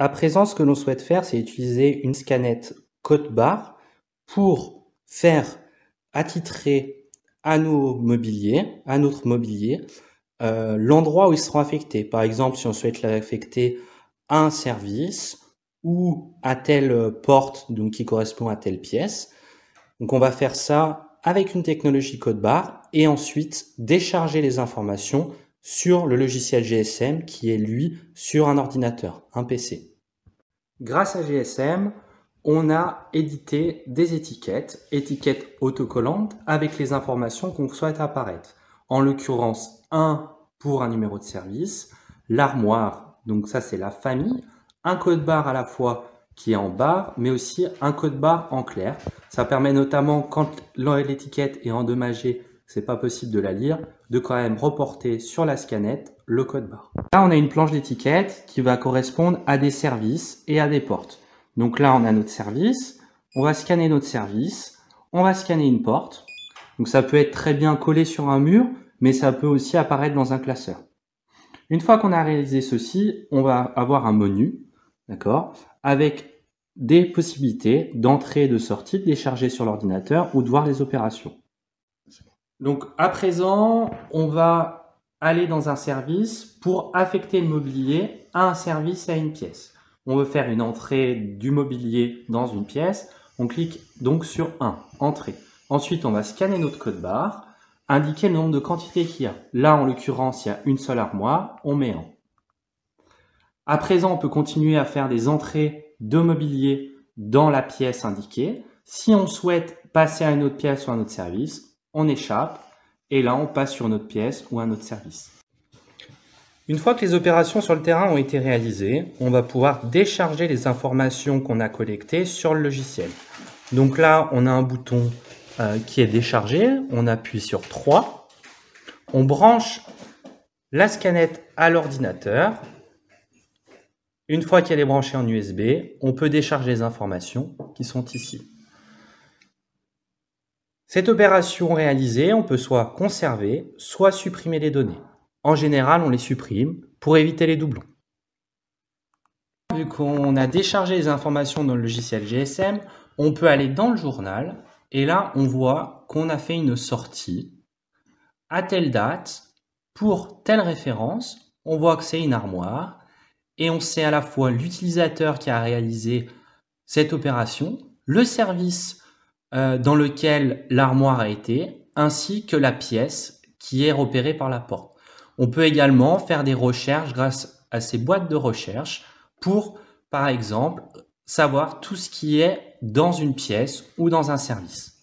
À présent, ce que l'on souhaite faire, c'est utiliser une scanette code barre pour faire attitrer à notre mobilier, l'endroit où ils seront affectés. Par exemple, si on souhaite l'affecter à un service ou à telle porte, donc qui correspond à telle pièce. Donc on va faire ça avec une technologie code barre et ensuite décharger les informations sur le logiciel GSM qui est lui sur un ordinateur, un PC. Grâce à GSM, on a édité des étiquettes autocollantes avec les informations qu'on souhaite apparaître. En l'occurrence, 1 pour un numéro de service, l'armoire, donc ça c'est la famille, un code barre à la fois qui est en barre, mais aussi un code barre en clair. Ça permet notamment, quand l'étiquette est endommagée, c'est pas possible de la lire, de quand même reporter sur la scanette le code barre. Là, on a une planche d'étiquette qui va correspondre à des services et à des portes. Donc là, on a notre service, on va scanner notre service, on va scanner une porte. Donc ça peut être très bien collé sur un mur, mais ça peut aussi apparaître dans un classeur. Une fois qu'on a réalisé ceci, on va avoir un menu, d'accord, avec des possibilités d'entrée et de sortie, de décharger sur l'ordinateur ou de voir les opérations. Donc à présent, on va aller dans un service pour affecter le mobilier à un service et à une pièce. On veut faire une entrée du mobilier dans une pièce. On clique donc sur 1, entrée. Ensuite, on va scanner notre code barre, indiquer le nombre de quantités qu'il y a. Là, en l'occurrence, il y a une seule armoire, on met 1. À présent, on peut continuer à faire des entrées de mobilier dans la pièce indiquée. Si on souhaite passer à une autre pièce ou à un autre service, on échappe et là, on passe sur une autre pièce ou un autre service. Une fois que les opérations sur le terrain ont été réalisées, on va pouvoir décharger les informations qu'on a collectées sur le logiciel. Donc là, on a un bouton qui est déchargé, on appuie sur 3, on branche la scanette à l'ordinateur. Une fois qu'elle est branchée en USB, on peut décharger les informations qui sont ici. Cette opération réalisée, on peut soit conserver, soit supprimer les données. En général, on les supprime pour éviter les doublons. Vu qu'on a déchargé les informations dans le logiciel GSM, on peut aller dans le journal et là, on voit qu'on a fait une sortie à telle date pour telle référence. On voit que c'est une armoire et on sait à la fois l'utilisateur qui a réalisé cette opération, le service dans lequel l'armoire a été, ainsi que la pièce qui est repérée par la porte. On peut également faire des recherches grâce à ces boîtes de recherche pour, par exemple, savoir tout ce qui est dans une pièce ou dans un service.